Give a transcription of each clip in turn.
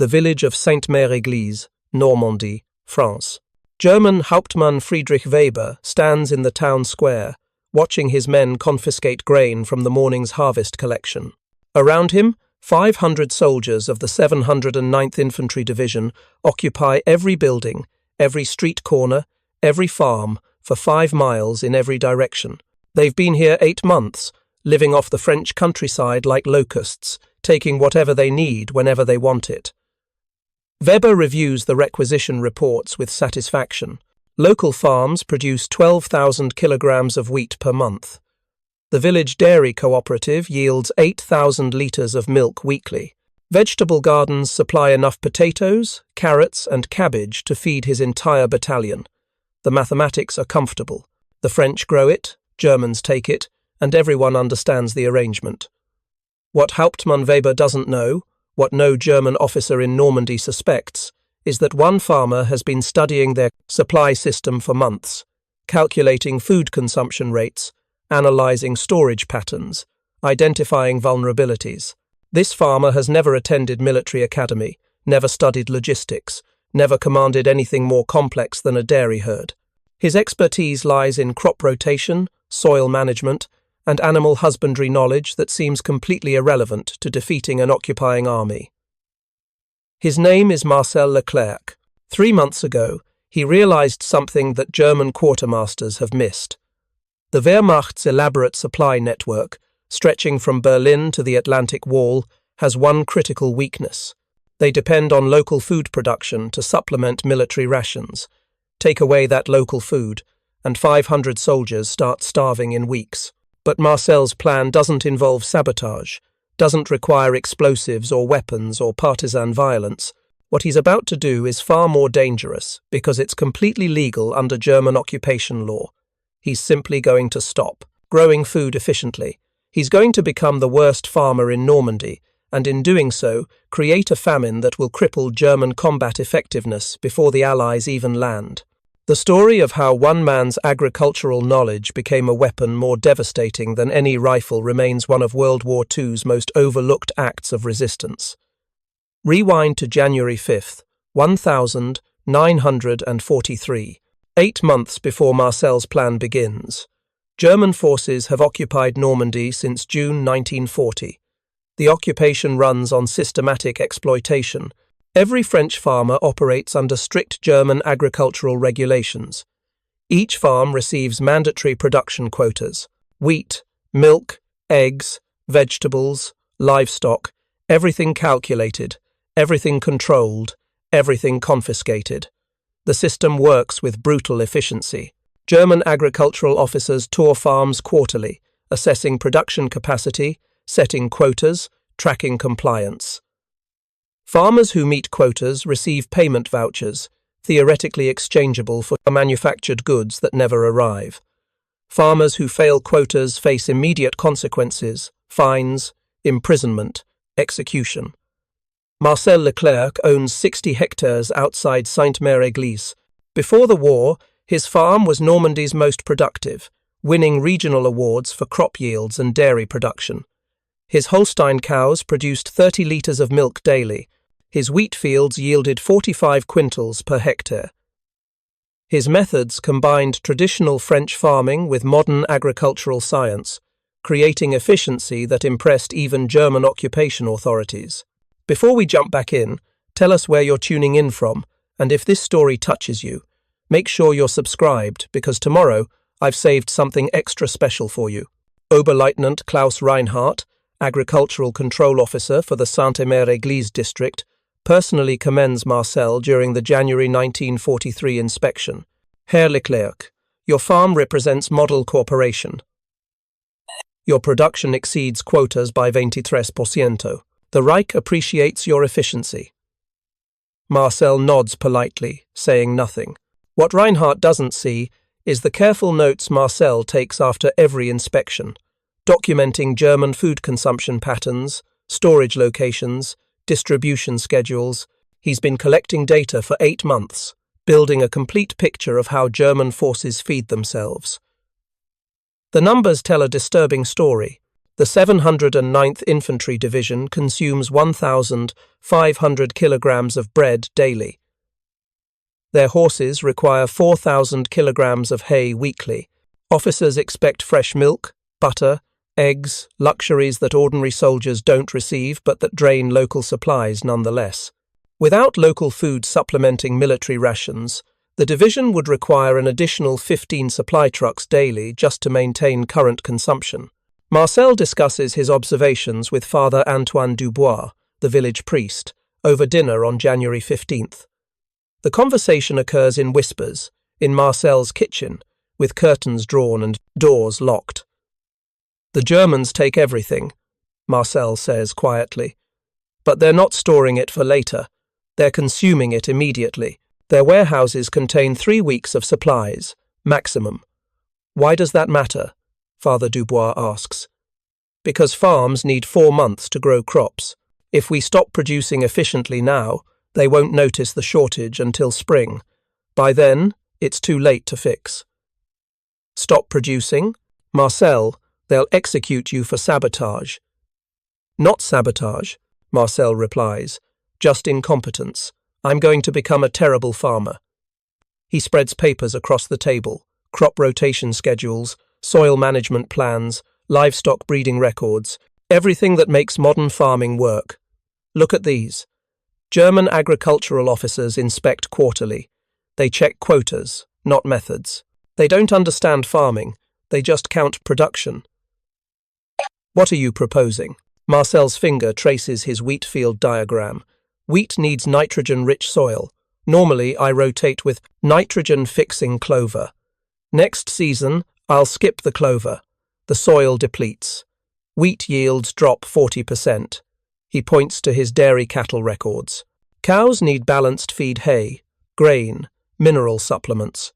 the village of Sainte-Mère-Église, Normandy, France. German Hauptmann Friedrich Weber stands in the town square, watching his men confiscate grain from the morning's harvest collection. Around him, 500 soldiers of the 709th Infantry Division occupy every building, every street corner, every farm, for 5 miles in every direction. They've been here 8 months, living off the French countryside like locusts, taking whatever they need whenever they want it. Weber reviews the requisition reports with satisfaction. Local farms produce 12,000 kilograms of wheat per month. The village dairy cooperative yields 8,000 litres of milk weekly. Vegetable gardens supply enough potatoes, carrots and cabbage to feed his entire battalion. The mathematics are comfortable. The French grow it, Germans take it, and everyone understands the arrangement. What Hauptmann Weber doesn't know, what no German officer in Normandy suspects, is that one farmer has been studying their supply system for months, calculating food consumption rates, analyzing storage patterns, identifying vulnerabilities. This farmer has never attended military academy, never studied logistics, never commanded anything more complex than a dairy herd. His expertise lies in crop rotation, soil management, and animal husbandry knowledge that seems completely irrelevant to defeating an occupying army. His name is Marcel Leclerc. 3 months ago, he realized something that German quartermasters have missed. The Wehrmacht's elaborate supply network, stretching from Berlin to the Atlantic Wall, has one critical weakness. They depend on local food production to supplement military rations. Take away that local food, and 500 soldiers start starving in weeks. But Marcel's plan doesn't involve sabotage, doesn't require explosives or weapons or partisan violence. What he's about to do is far more dangerous because it's completely legal under German occupation law. He's simply going to stop growing food efficiently. He's going to become the worst farmer in Normandy, and in doing so, create a famine that will cripple German combat effectiveness before the Allies even land. The story of how one man's agricultural knowledge became a weapon more devastating than any rifle remains one of World War II's most overlooked acts of resistance. Rewind to January 5th, 1943, 8 months before Marcel's plan begins. German forces have occupied Normandy since June 1940. The occupation runs on systematic exploitation. Every French farmer operates under strict German agricultural regulations. Each farm receives mandatory production quotas: wheat, milk, eggs, vegetables, livestock, everything calculated, everything controlled, everything confiscated. The system works with brutal efficiency. German agricultural officers tour farms quarterly, assessing production capacity, setting quotas, tracking compliance. Farmers who meet quotas receive payment vouchers, theoretically exchangeable for manufactured goods that never arrive. Farmers who fail quotas face immediate consequences: fines, imprisonment, execution. Marcel Leclerc owns 60 hectares outside Sainte-Mère-Église. Before the war, his farm was Normandy's most productive, winning regional awards for crop yields and dairy production. His Holstein cows produced 30 litres of milk daily. His wheat fields yielded 45 quintals per hectare. His methods combined traditional French farming with modern agricultural science, creating efficiency that impressed even German occupation authorities. Before we jump back in, tell us where you're tuning in from, and if this story touches you, make sure you're subscribed because tomorrow I've saved something extra special for you. Oberleutnant Klaus Reinhardt, Agricultural Control Officer for the Sainte-Mère-Église district, personally commends Marcel during the January 1943 inspection. Herr Leclerc, your farm represents model cooperation. Your production exceeds quotas by 23%. The Reich appreciates your efficiency. Marcel nods politely, saying nothing. What Reinhardt doesn't see is the careful notes Marcel takes after every inspection, documenting German food consumption patterns, storage locations, distribution schedules. He's been collecting data for 8 months, building a complete picture of how German forces feed themselves. The numbers tell a disturbing story. The 709th Infantry Division consumes 1,500 kilograms of bread daily. Their horses require 4,000 kilograms of hay weekly. Officers expect fresh milk, butter, eggs, luxuries that ordinary soldiers don't receive but that drain local supplies nonetheless. Without local food supplementing military rations, the division would require an additional 15 supply trucks daily just to maintain current consumption. Marcel discusses his observations with Father Antoine Dubois, the village priest, over dinner on January 15th. The conversation occurs in whispers, in Marcel's kitchen, with curtains drawn and doors locked. "The Germans take everything," Marcel says quietly. "But they're not storing it for later. They're consuming it immediately. Their warehouses contain 3 weeks of supplies, maximum." "Why does that matter?" Father Dubois asks. "Because farms need 4 months to grow crops. If we stop producing efficiently now, they won't notice the shortage until spring. By then, it's too late to fix." "Stop producing? Marcel, they'll execute you for sabotage." "Not sabotage," Marcel replies, "just incompetence. I'm going to become a terrible farmer." He spreads papers across the table, crop rotation schedules, soil management plans, livestock breeding records, everything that makes modern farming work. "Look at these. German agricultural officers inspect quarterly. They check quotas, not methods. They don't understand farming, they just count production." "What are you proposing?" Marcel's finger traces his wheat field diagram. "Wheat needs nitrogen-rich soil. Normally, I rotate with nitrogen-fixing clover. Next season, I'll skip the clover. The soil depletes. Wheat yields drop 40%. He points to his dairy cattle records. "Cows need balanced feed hay, grain, mineral supplements.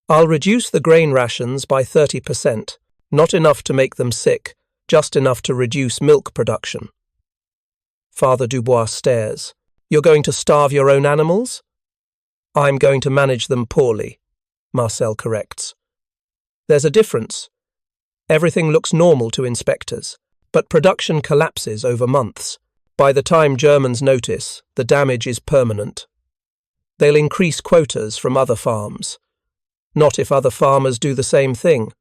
I'll reduce the grain rations by 30%, not enough to make them sick, just enough to reduce milk production." Father Dubois stares. "You're going to starve your own animals?" "I'm going to manage them poorly," Marcel corrects. "There's a difference. Everything looks normal to inspectors, but production collapses over months. By the time Germans notice, the damage is permanent. They'll increase quotas from other farms. Not if other farmers do the same thing.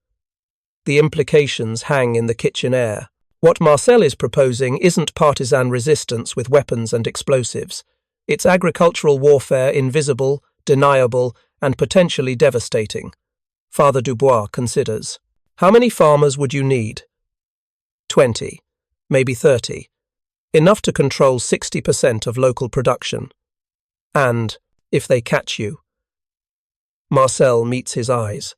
The implications hang in the kitchen air. What Marcel is proposing isn't partisan resistance with weapons and explosives. It's agricultural warfare, invisible, deniable, and potentially devastating. Father Dubois considers. "How many farmers would you need?" 20, maybe 30. Enough to control 60% of local production. And, if they catch you." Marcel meets his eyes.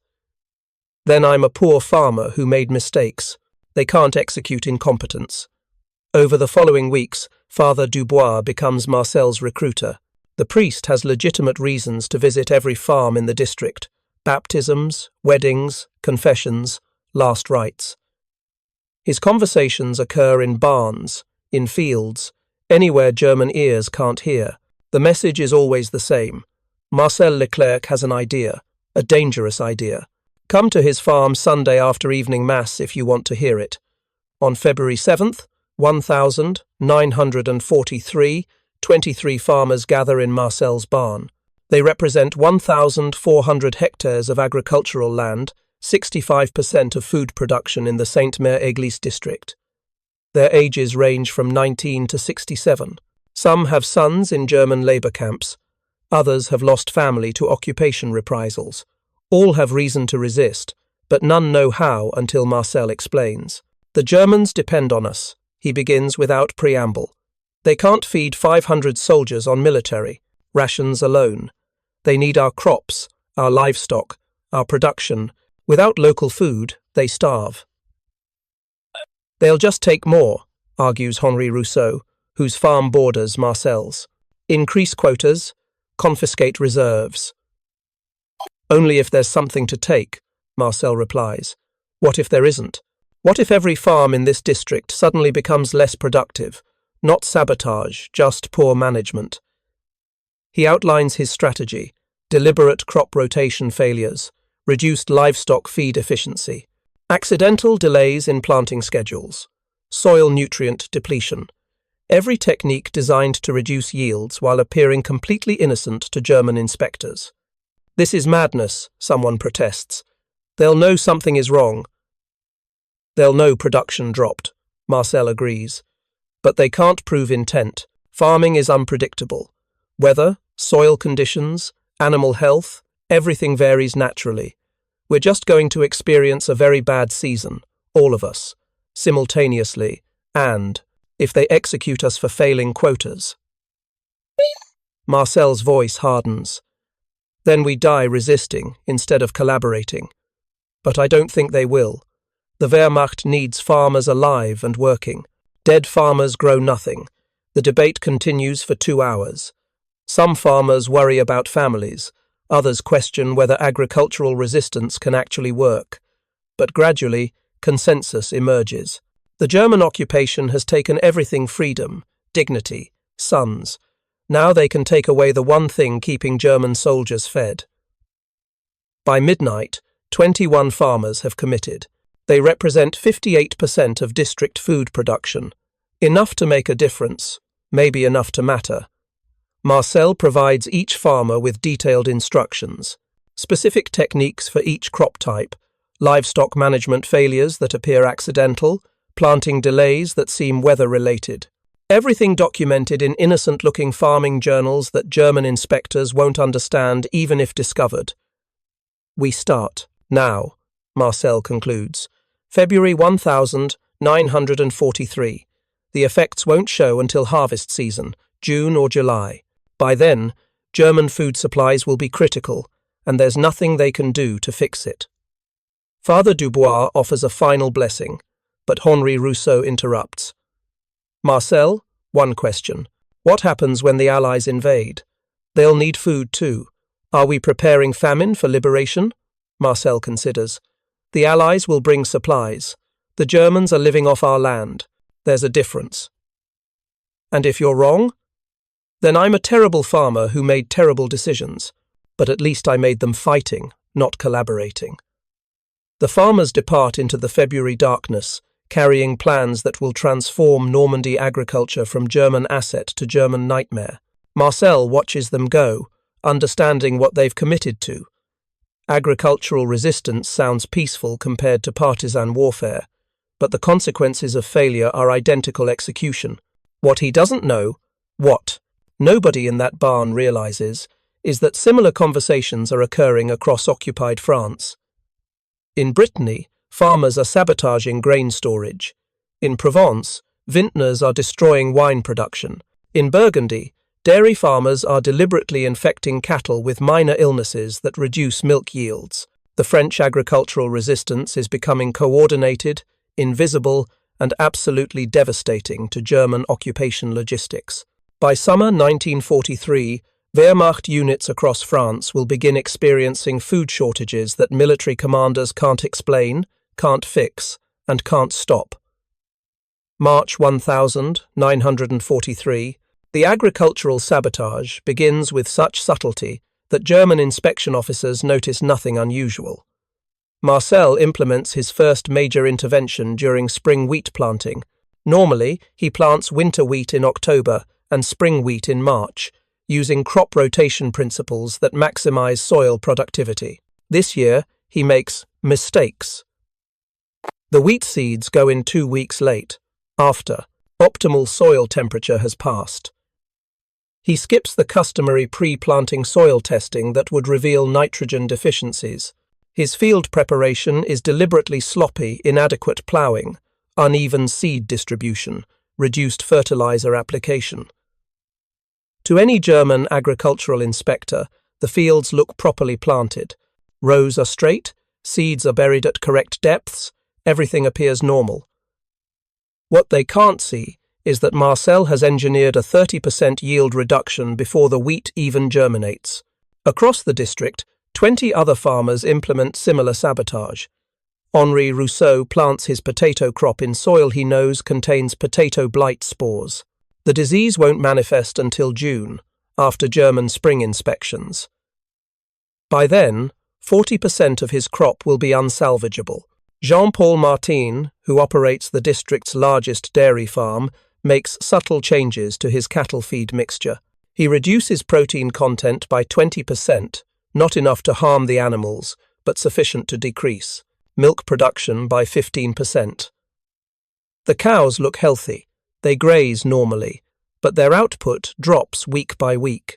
"Then I'm a poor farmer who made mistakes. They can't execute incompetence." Over the following weeks, Father Dubois becomes Marcel's recruiter. The priest has legitimate reasons to visit every farm in the district: baptisms, weddings, confessions, last rites. His conversations occur in barns, in fields, anywhere German ears can't hear. The message is always the same. Marcel Leclerc has an idea, a dangerous idea. Come to his farm Sunday after evening mass if you want to hear it. On February 7th, 1943, 23 farmers gather in Marcel's barn. They represent 1,400 hectares of agricultural land, 65% of food production in the Sainte-Mère-Église district. Their ages range from 19 to 67. Some have sons in German labor camps. Others have lost family to occupation reprisals. All have reason to resist, but none know how until Marcel explains. "The Germans depend on us," he begins without preamble. "They can't feed 500 soldiers on military rations alone. They need our crops, our livestock, our production. Without local food, they starve." "They'll just take more," argues Henri Rousseau, whose farm borders Marcel's. "Increase quotas, confiscate reserves." "Only if there's something to take," Marcel replies. "What if there isn't? What if every farm in this district suddenly becomes less productive? Not sabotage, just poor management." He outlines his strategy: deliberate crop rotation failures, reduced livestock feed efficiency, Accidental delays in planting schedules. Soil nutrient depletion. Every technique designed to reduce yields while appearing completely innocent to German inspectors. This is madness, someone protests. They'll know something is wrong. They'll know production dropped. Marcel agrees. But they can't prove intent. Farming is unpredictable. Weather, soil conditions, animal health, everything varies naturally. We're just going to experience a very bad season, all of us, simultaneously, and if they execute us for failing quotas. Marcel's voice hardens. Then we die resisting instead of collaborating. But I don't think they will. The Wehrmacht needs farmers alive and working. Dead farmers grow nothing. The debate continues for 2 hours. Some farmers worry about families. Others question whether agricultural resistance can actually work. But gradually, consensus emerges. The German occupation has taken everything: freedom, dignity, sons. Now they can take away the one thing keeping German soldiers fed. By midnight, 21 farmers have committed. They represent 58% of district food production. Enough to make a difference, maybe enough to matter. Marcel provides each farmer with detailed instructions, specific techniques for each crop type, livestock management failures that appear accidental, planting delays that seem weather-related. Everything documented in innocent-looking farming journals that German inspectors won't understand even if discovered. We start now, Marcel concludes. February 1943. The effects won't show until harvest season, June or July. By then, German food supplies will be critical, and there's nothing they can do to fix it. Father Dubois offers a final blessing, but Henri Rousseau interrupts. Marcel, one question. What happens when the Allies invade? They'll need food too. Are we preparing famine for liberation? Marcel considers. The Allies will bring supplies. The Germans are living off our land. There's a difference. And if you're wrong? Then I'm a terrible farmer who made terrible decisions, but at least I made them fighting, not collaborating. The farmers depart into the February darkness, carrying plans that will transform Normandy agriculture from German asset to German nightmare. Marcel watches them go, understanding what they've committed to. Agricultural resistance sounds peaceful compared to partisan warfare, but the consequences of failure are identical execution. What he doesn't know, what nobody in that barn realizes, is that similar conversations are occurring across occupied France. In Brittany, farmers are sabotaging grain storage. In Provence, vintners are destroying wine production. In Burgundy, dairy farmers are deliberately infecting cattle with minor illnesses that reduce milk yields. The French agricultural resistance is becoming coordinated, invisible, and absolutely devastating to German occupation logistics. By summer 1943, Wehrmacht units across France will begin experiencing food shortages that military commanders can't explain, can't fix, and can't stop. March 1943, the agricultural sabotage begins with such subtlety that German inspection officers notice nothing unusual. Marcel implements his first major intervention during spring wheat planting. Normally, he plants winter wheat in October and spring wheat in March, using crop rotation principles that maximize soil productivity. This year, he makes mistakes. The wheat seeds go in 2 weeks late, after optimal soil temperature has passed. He skips the customary pre-planting soil testing that would reveal nitrogen deficiencies. His field preparation is deliberately sloppy, inadequate ploughing, uneven seed distribution, reduced fertilizer application. To any German agricultural inspector, the fields look properly planted. Rows are straight, seeds are buried at correct depths, everything appears normal. What they can't see is that Marcel has engineered a 30% yield reduction before the wheat even germinates. Across the district, 20 other farmers implement similar sabotage. Henri Rousseau plants his potato crop in soil he knows contains potato blight spores. The disease won't manifest until June, after German spring inspections. By then, 40% of his crop will be unsalvageable. Jean-Paul Martin, who operates the district's largest dairy farm, makes subtle changes to his cattle feed mixture. He reduces protein content by 20%, not enough to harm the animals, but sufficient to decrease milk production by 15%. The cows look healthy. They graze normally, but their output drops week by week.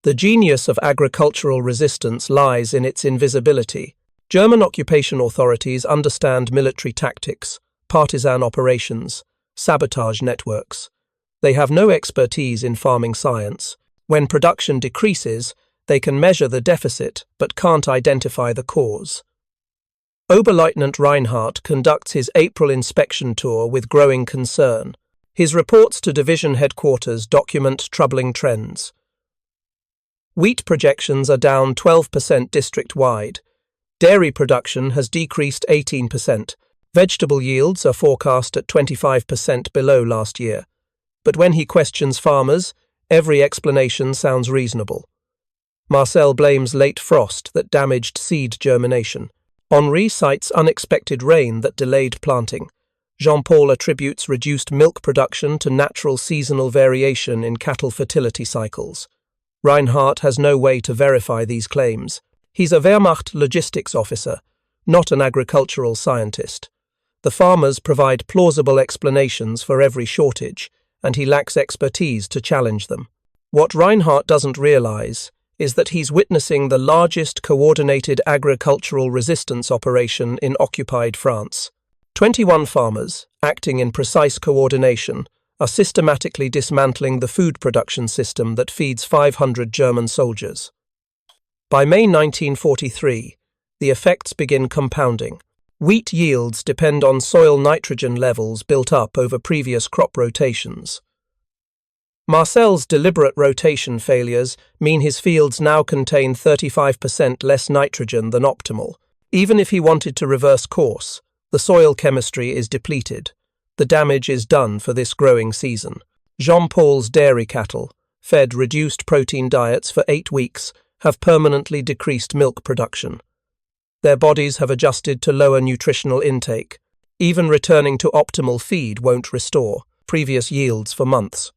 The genius of agricultural resistance lies in its invisibility. German occupation authorities understand military tactics, partisan operations, sabotage networks. They have no expertise in farming science. When production decreases, they can measure the deficit but can't identify the cause. Oberleutnant Reinhardt conducts his April inspection tour with growing concern. His reports to division headquarters document troubling trends. Wheat projections are down 12% district-wide. Dairy production has decreased 18%. Vegetable yields are forecast at 25% below last year. But when he questions farmers, every explanation sounds reasonable. Marcel blames late frost that damaged seed germination. Henri cites unexpected rain that delayed planting. Jean-Paul attributes reduced milk production to natural seasonal variation in cattle fertility cycles. Reinhardt has no way to verify these claims. He's a Wehrmacht logistics officer, not an agricultural scientist. The farmers provide plausible explanations for every shortage, and he lacks expertise to challenge them. What Reinhardt doesn't realize is that he's witnessing the largest coordinated agricultural resistance operation in occupied France. 21 farmers, acting in precise coordination, are systematically dismantling the food production system that feeds 500 German soldiers. By May 1943, the effects begin compounding. Wheat yields depend on soil nitrogen levels built up over previous crop rotations. Marcel's deliberate rotation failures mean his fields now contain 35% less nitrogen than optimal. Even if he wanted to reverse course, the soil chemistry is depleted. The damage is done for this growing season. Jean-Paul's dairy cattle, fed reduced protein diets for 8 weeks, have permanently decreased milk production. Their bodies have adjusted to lower nutritional intake. Even returning to optimal feed won't restore previous yields for months.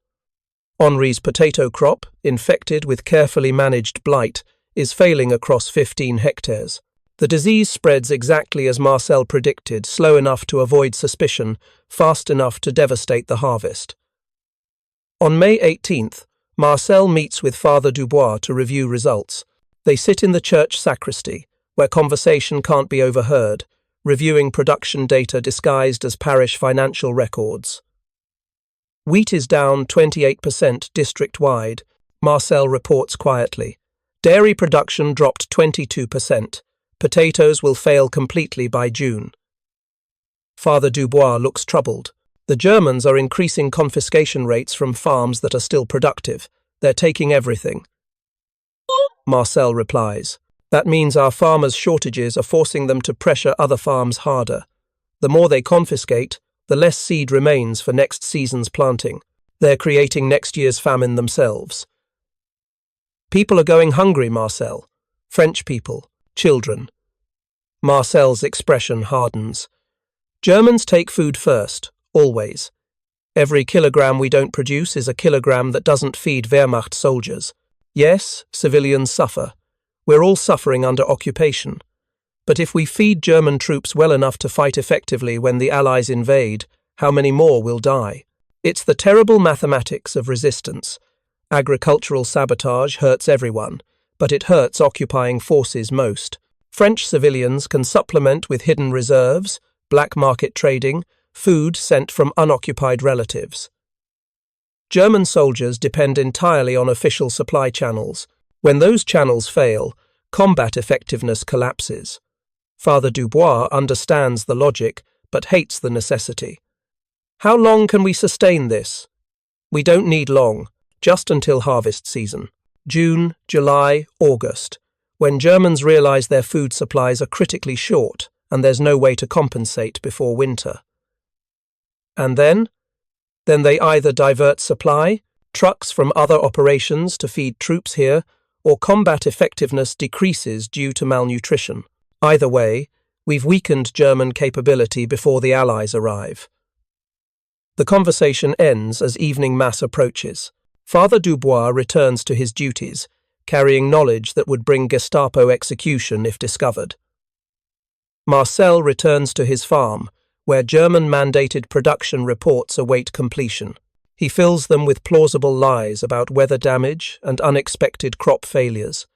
Henri's potato crop, infected with carefully managed blight, is failing across 15 hectares. The disease spreads exactly as Marcel predicted, slow enough to avoid suspicion, fast enough to devastate the harvest. On May 18th, Marcel meets with Father Dubois to review results. They sit in the church sacristy, where conversation can't be overheard, reviewing production data disguised as parish financial records. Wheat is down 28% district-wide, Marcel reports quietly. Dairy production dropped 22%. Potatoes will fail completely by June. Father Dubois looks troubled. The Germans are increasing confiscation rates from farms that are still productive. They're taking everything. Marcel replies, "That means our farmers' shortages are forcing them to pressure other farms harder. The more they confiscate, the less seed remains for next season's planting. They're creating next year's famine themselves." People are going hungry, Marcel. French people, children. Marcel's expression hardens. Germans take food first, always. Every kilogram we don't produce is a kilogram that doesn't feed Wehrmacht soldiers. Yes, civilians suffer. We're all suffering under occupation. But if we feed German troops well enough to fight effectively when the Allies invade, how many more will die? It's the terrible mathematics of resistance. Agricultural sabotage hurts everyone, but it hurts occupying forces most. French civilians can supplement with hidden reserves, black market trading, food sent from unoccupied relatives. German soldiers depend entirely on official supply channels. When those channels fail, combat effectiveness collapses. Father Dubois understands the logic, but hates the necessity. How long can we sustain this? We don't need long, just until harvest season. June, July, August, when Germans realize their food supplies are critically short and there's no way to compensate before winter. And then they either divert supply, trucks from other operations to feed troops here, or combat effectiveness decreases due to malnutrition. Either way, We've weakened German capability before the Allies arrive. The conversation ends as evening mass approaches. Father Dubois returns to his duties, carrying knowledge that would bring Gestapo execution if discovered. Marcel returns to his farm, where German-mandated production reports await completion. He fills them with plausible lies about weather damage and unexpected crop failures.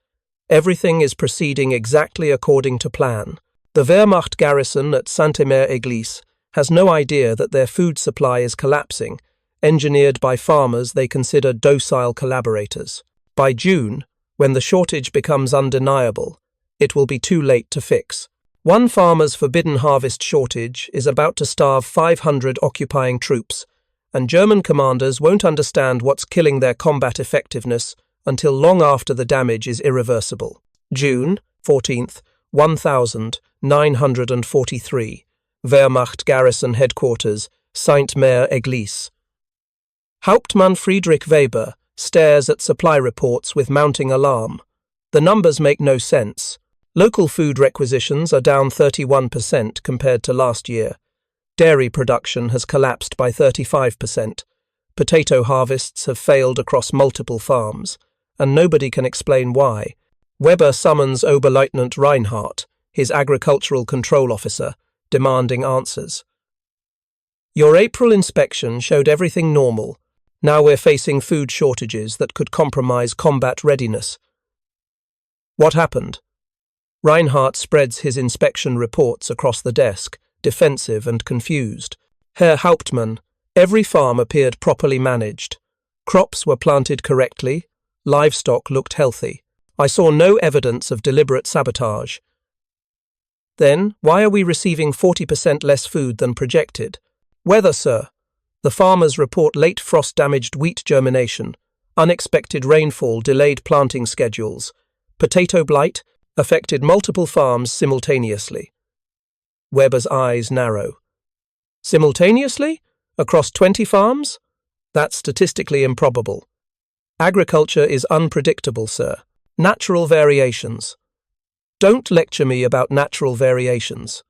Everything is proceeding exactly according to plan. The Wehrmacht garrison at Sainte-Mère-Église has no idea that their food supply is collapsing, engineered by farmers they consider docile collaborators. By June, when the shortage becomes undeniable, it will be too late to fix. One farmer's forbidden harvest shortage is about to starve 500 occupying troops, and German commanders won't understand what's killing their combat effectiveness until long after the damage is irreversible. June 14th, 1943. Wehrmacht garrison headquarters, Sainte-Mère-Église. Hauptmann Friedrich Weber stares at supply reports with mounting alarm. The numbers make no sense. Local food requisitions are down 31% compared to last year. Dairy production has collapsed by 35%. Potato harvests have failed across multiple farms, and nobody can explain why. Weber summons Oberleutnant Reinhardt, his agricultural control officer, demanding answers. Your April inspection showed everything normal. Now we're facing food shortages that could compromise combat readiness. What happened? Reinhardt spreads his inspection reports across the desk, defensive and confused. Herr Hauptmann, every farm appeared properly managed. Crops were planted correctly. Livestock looked healthy. I saw no evidence of deliberate sabotage. Then, why are we receiving 40% less food than projected? Weather, sir. The farmers report late frost-damaged wheat germination, unexpected rainfall delayed planting schedules. Potato blight affected multiple farms simultaneously. Weber's eyes narrow. Simultaneously? Across 20 farms? That's statistically improbable. Agriculture is unpredictable, sir. Natural variations. Don't lecture me about natural variations,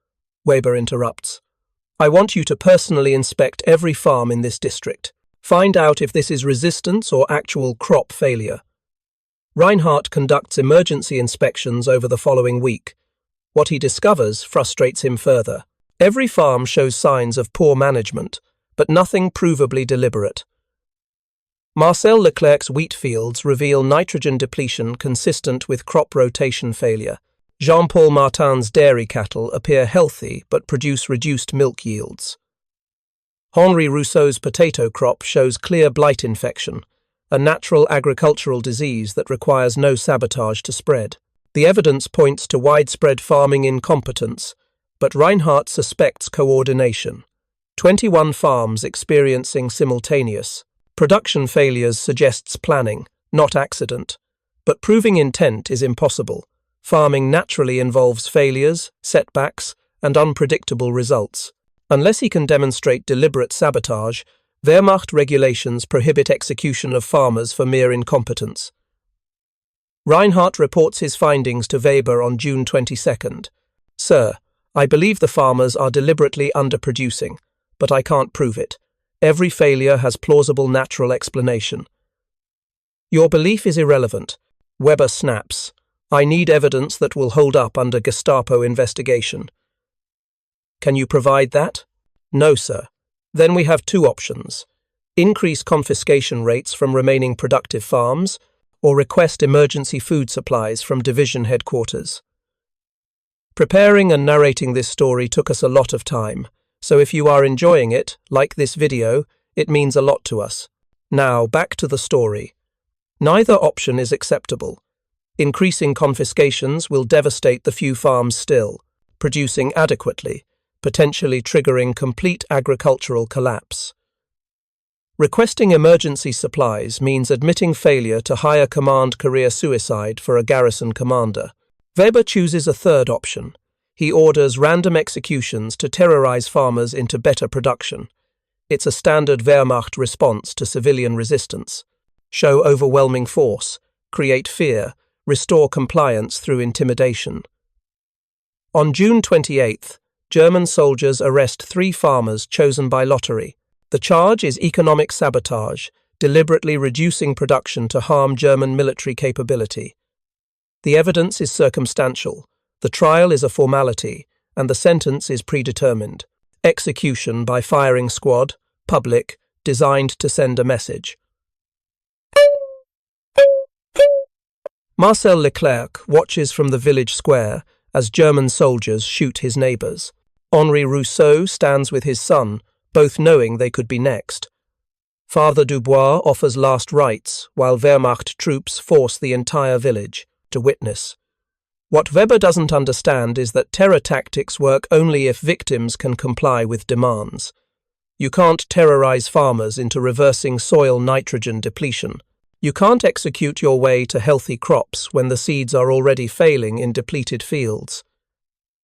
Weber interrupts. I want you to personally inspect every farm in this district. Find out if this is resistance or actual crop failure. Reinhardt conducts emergency inspections over the following week. What he discovers frustrates him further. Every farm shows signs of poor management, but nothing provably deliberate. Marcel Leclerc's wheat fields reveal nitrogen depletion consistent with crop rotation failure. Jean-Paul Martin's dairy cattle appear healthy but produce reduced milk yields. Henri Rousseau's potato crop shows clear blight infection, a natural agricultural disease that requires no sabotage to spread. The evidence points to widespread farming incompetence, but Reinhardt suspects coordination. 21 farms experiencing simultaneous production failures suggests planning, not accident, but proving intent is impossible. Farming naturally involves failures, setbacks, and unpredictable results. Unless he can demonstrate deliberate sabotage, Wehrmacht regulations prohibit execution of farmers for mere incompetence. Reinhardt reports his findings to Weber on June 22nd. Sir, I believe the farmers are deliberately underproducing, but I can't prove it. Every failure has plausible natural explanation. Your belief is irrelevant. Weber snaps. I need evidence that will hold up under Gestapo investigation. Can you provide that? No, sir. Then we have two options. Increase confiscation rates from remaining productive farms, or request emergency food supplies from division headquarters. Preparing and narrating this story took us a lot of time, so if you are enjoying it, like this video, it means a lot to us. Now, back to the story. Neither option is acceptable. Increasing confiscations will devastate the few farms still, producing adequately, potentially triggering complete agricultural collapse. Requesting emergency supplies means admitting failure to higher command career suicide for a garrison commander. Weber chooses a third option. He orders random executions to terrorize farmers into better production. It's a standard Wehrmacht response to civilian resistance. Show overwhelming force, create fear, restore compliance through intimidation. On June 28th, German soldiers arrest 3 farmers chosen by lottery. The charge is economic sabotage, deliberately reducing production to harm German military capability. The evidence is circumstantial, the trial is a formality, and the sentence is predetermined. Execution by firing squad, public, designed to send a message. Marcel Leclerc watches from the village square as German soldiers shoot his neighbours. Henri Rousseau stands with his son, both knowing they could be next. Father Dubois offers last rites, while Wehrmacht troops force the entire village to witness. What Weber doesn't understand is that terror tactics work only if victims can comply with demands. You can't terrorize farmers into reversing soil nitrogen depletion. You can't execute your way to healthy crops when the seeds are already failing in depleted fields.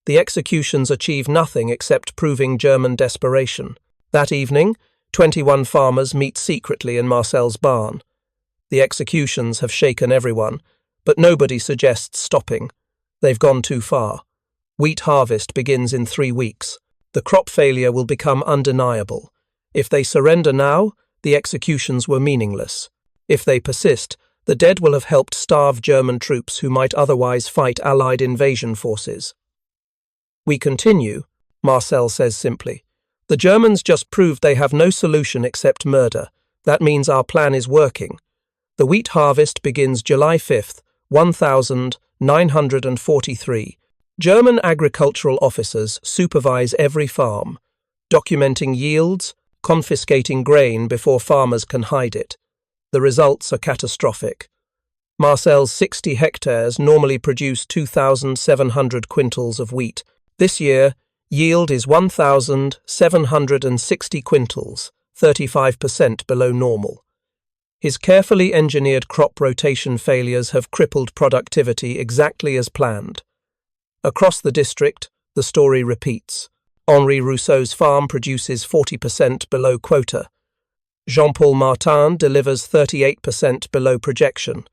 The executions achieve nothing except proving German desperation. That evening, 21 farmers meet secretly in Marcel's barn. The executions have shaken everyone, but nobody suggests stopping. They've gone too far. Wheat harvest begins in 3 weeks. The crop failure will become undeniable. If they surrender now, the executions were meaningless. If they persist, the dead will have helped starve German troops who might otherwise fight Allied invasion forces. We continue, Marcel says simply. The Germans just proved they have no solution except murder. That means our plan is working. The wheat harvest begins July 5th, 1943. German agricultural officers supervise every farm, documenting yields, confiscating grain before farmers can hide it. The results are catastrophic. Marcel's 60 hectares normally produce 2,700 quintals of wheat. This year, yield is 1,760 quintals, 35% below normal. His carefully engineered crop rotation failures have crippled productivity exactly as planned. Across the district, the story repeats. Henri Rousseau's farm produces 40% below quota. Jean-Paul Martin delivers 38% below projection.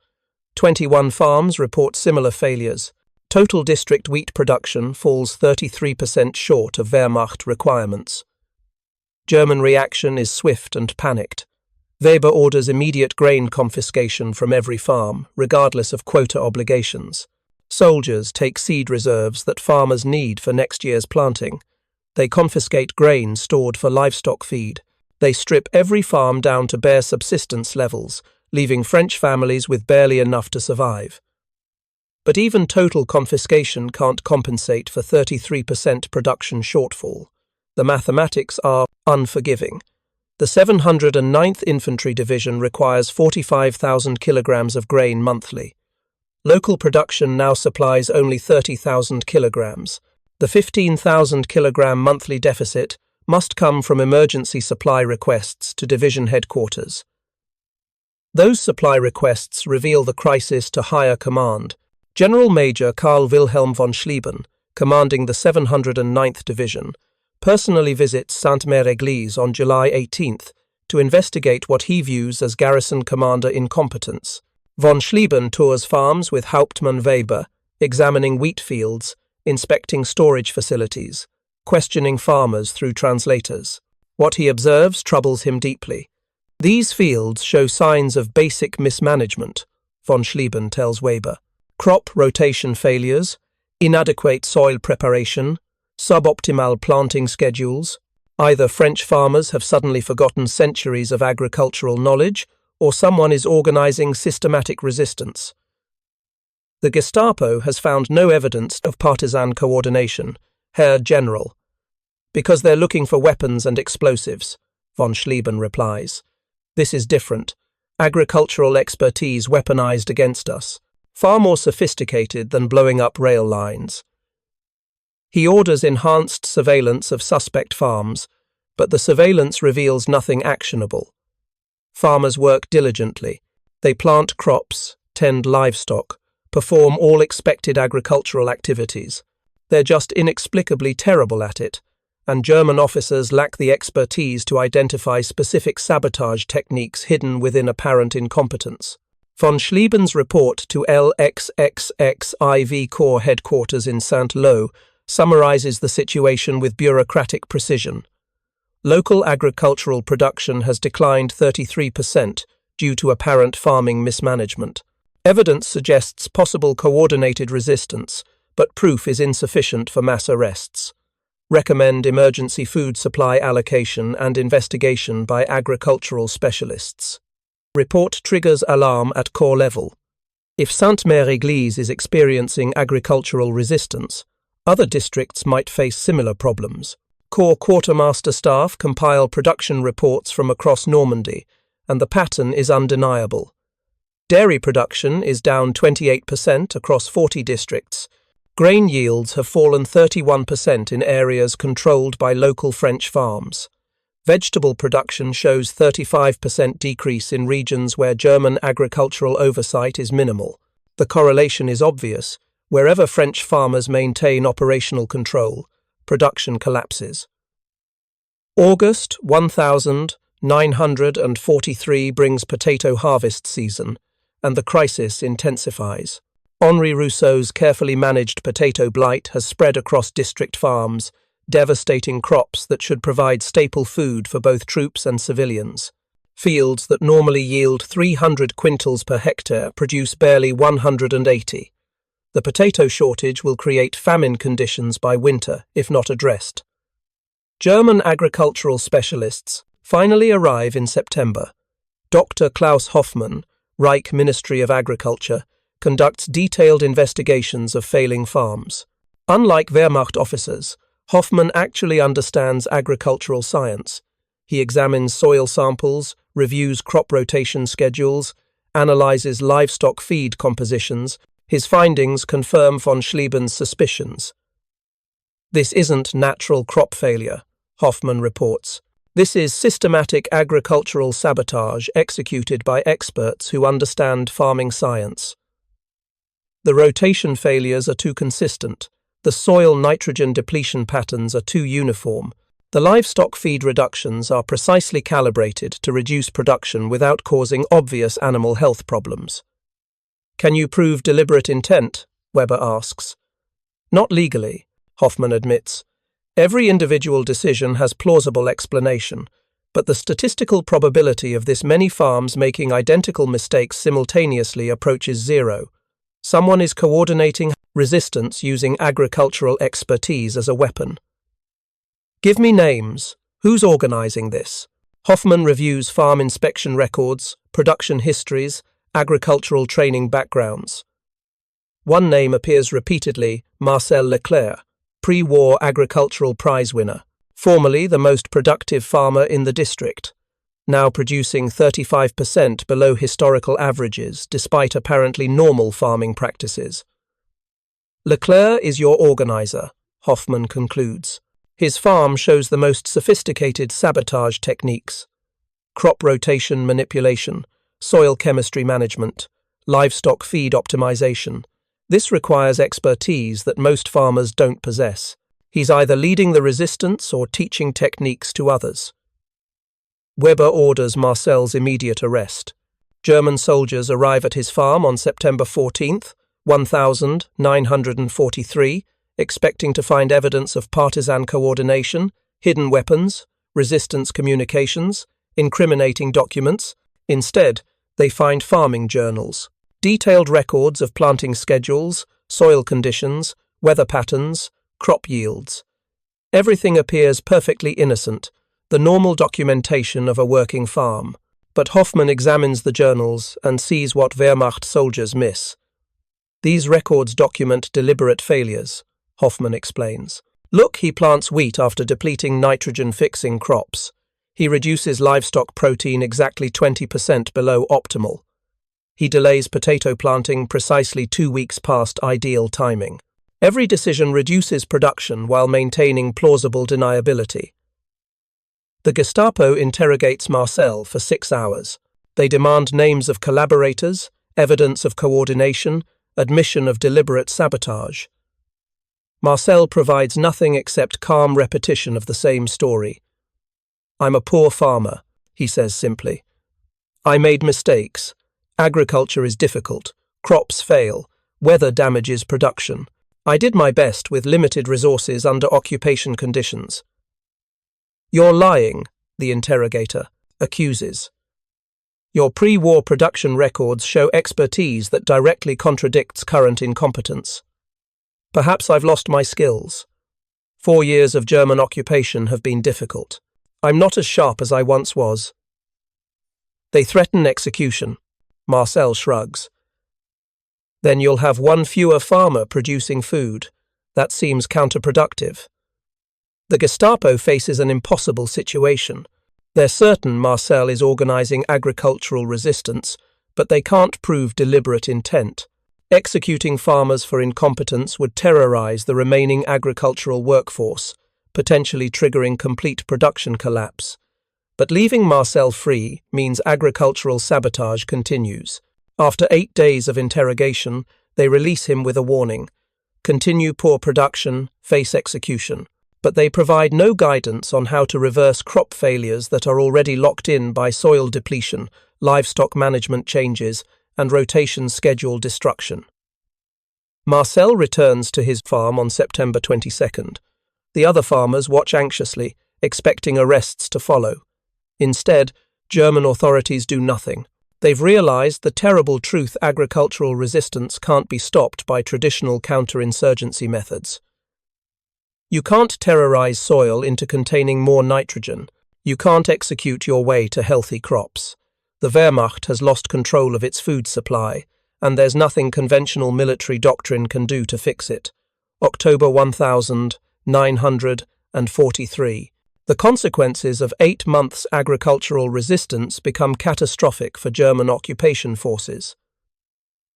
21 farms report similar failures. Total district wheat production falls 33% short of Wehrmacht requirements. German reaction is swift and panicked. Weber orders immediate grain confiscation from every farm, regardless of quota obligations. Soldiers take seed reserves that farmers need for next year's planting. They confiscate grain stored for livestock feed. They strip every farm down to bare subsistence levels, leaving French families with barely enough to survive. But even total confiscation can't compensate for 33% production shortfall. The mathematics are unforgiving. The 709th Infantry Division requires 45,000 kilograms of grain monthly. Local production now supplies only 30,000 kilograms. The 15,000 kilogram monthly deficit must come from emergency supply requests to division headquarters. Those supply requests reveal the crisis to higher command. General Major Karl Wilhelm von Schlieben, commanding the 709th Division, personally visits Sainte-Mère-Église on July 18th to investigate what he views as garrison commander incompetence. Von Schlieben tours farms with Hauptmann Weber, examining wheat fields, inspecting storage facilities, questioning farmers through translators. What he observes troubles him deeply. These fields show signs of basic mismanagement, von Schlieben tells Weber. Crop rotation failures, inadequate soil preparation, suboptimal planting schedules. Either French farmers have suddenly forgotten centuries of agricultural knowledge, or someone is organizing systematic resistance. The Gestapo has found no evidence of partisan coordination, Herr General. Because they're looking for weapons and explosives, von Schlieben replies. This is different. Agricultural expertise weaponized against us. Far more sophisticated than blowing up rail lines. He orders enhanced surveillance of suspect farms, but the surveillance reveals nothing actionable. Farmers work diligently. They plant crops, tend livestock, perform all expected agricultural activities. They're just inexplicably terrible at it, and German officers lack the expertise to identify specific sabotage techniques hidden within apparent incompetence. Von Schlieben's report to LXXXIV Corps headquarters in Saint-Lô summarizes the situation with bureaucratic precision. Local agricultural production has declined 33% due to apparent farming mismanagement. Evidence suggests possible coordinated resistance, but proof is insufficient for mass arrests. Recommend emergency food supply allocation and investigation by agricultural specialists. Report triggers alarm at corps level. If Sainte-Mère-Église is experiencing agricultural resistance, other districts might face similar problems. Corps quartermaster staff compile production reports from across Normandy, and the pattern is undeniable. Dairy production is down 28% across 40 districts. Grain yields have fallen 31% in areas controlled by local French farms. Vegetable production shows 35% decrease in regions where German agricultural oversight is minimal. The correlation is obvious. Wherever French farmers maintain operational control, production collapses. August 1943 brings potato harvest season, and the crisis intensifies. Henri Rousseau's carefully managed potato blight has spread across district farms, devastating crops that should provide staple food for both troops and civilians. Fields that normally yield 300 quintals per hectare produce barely 180. The potato shortage will create famine conditions by winter, if not addressed. German agricultural specialists finally arrive in September. Dr. Klaus Hoffmann, Reich Ministry of Agriculture, conducts detailed investigations of failing farms. Unlike Wehrmacht officers, Hoffmann actually understands agricultural science. He examines soil samples, reviews crop rotation schedules, analyzes livestock feed compositions. His findings confirm von Schlieben's suspicions. This isn't natural crop failure, Hoffmann reports. This is systematic agricultural sabotage executed by experts who understand farming science. The rotation failures are too consistent. The soil nitrogen depletion patterns are too uniform. The livestock feed reductions are precisely calibrated to reduce production without causing obvious animal health problems. Can you prove deliberate intent? Weber asks. Not legally, Hoffmann admits. Every individual decision has plausible explanation, but the statistical probability of this many farms making identical mistakes simultaneously approaches zero. Someone is coordinating resistance using agricultural expertise as a weapon. Give me names. Who's organizing this? Hoffmann reviews farm inspection records, production histories, agricultural training backgrounds. One name appears repeatedly: Marcel Leclerc, pre-war agricultural prize winner, formerly the most productive farmer in the district, now producing 35% below historical averages despite apparently normal farming practices. Leclerc is your organizer, Hoffmann concludes. His farm shows the most sophisticated sabotage techniques: crop rotation manipulation, soil chemistry management, livestock feed optimization. This requires expertise that most farmers don't possess. He's either leading the resistance or teaching techniques to others. Weber orders Marcel's immediate arrest. German soldiers arrive at his farm on September 14th, 1943, expecting to find evidence of partisan coordination, hidden weapons, resistance communications, incriminating documents. Instead, they find farming journals, detailed records of planting schedules, soil conditions, weather patterns, crop yields. Everything appears perfectly innocent, the normal documentation of a working farm. But Hoffmann examines the journals and sees what Wehrmacht soldiers miss. These records document deliberate failures, Hoffmann explains. Look, he plants wheat after depleting nitrogen-fixing crops. He reduces livestock protein exactly 20% below optimal. He delays potato planting precisely 2 weeks past ideal timing. Every decision reduces production while maintaining plausible deniability. The Gestapo interrogates Marcel for 6 hours. They demand names of collaborators, evidence of coordination, admission of deliberate sabotage. Marcel provides nothing except calm repetition of the same story. I'm a poor farmer, he says simply. I made mistakes. Agriculture is difficult. Crops fail. Weather damages production. I did my best with limited resources under occupation conditions. You're lying, the interrogator accuses. Your pre-war production records show expertise that directly contradicts current incompetence. Perhaps I've lost my skills. 4 years of German occupation have been difficult. I'm not as sharp as I once was. They threaten execution. Marcel shrugs. Then you'll have one fewer farmer producing food. That seems counterproductive. The Gestapo faces an impossible situation. They're certain Marcel is organizing agricultural resistance, but they can't prove deliberate intent. Executing farmers for incompetence would terrorize the remaining agricultural workforce, potentially triggering complete production collapse. But leaving Marcel free means agricultural sabotage continues. After 8 days of interrogation, they release him with a warning. Continue poor production, face execution. But they provide no guidance on how to reverse crop failures that are already locked in by soil depletion, livestock management changes, and rotation schedule destruction. Marcel returns to his farm on September 22nd. The other farmers watch anxiously, expecting arrests to follow. Instead, German authorities do nothing. They've realized the terrible truth: agricultural resistance can't be stopped by traditional counterinsurgency methods. You can't terrorize soil into containing more nitrogen. You can't execute your way to healthy crops. The Wehrmacht has lost control of its food supply, and there's nothing conventional military doctrine can do to fix it. October 1943. The consequences of 8 months' agricultural resistance become catastrophic for German occupation forces.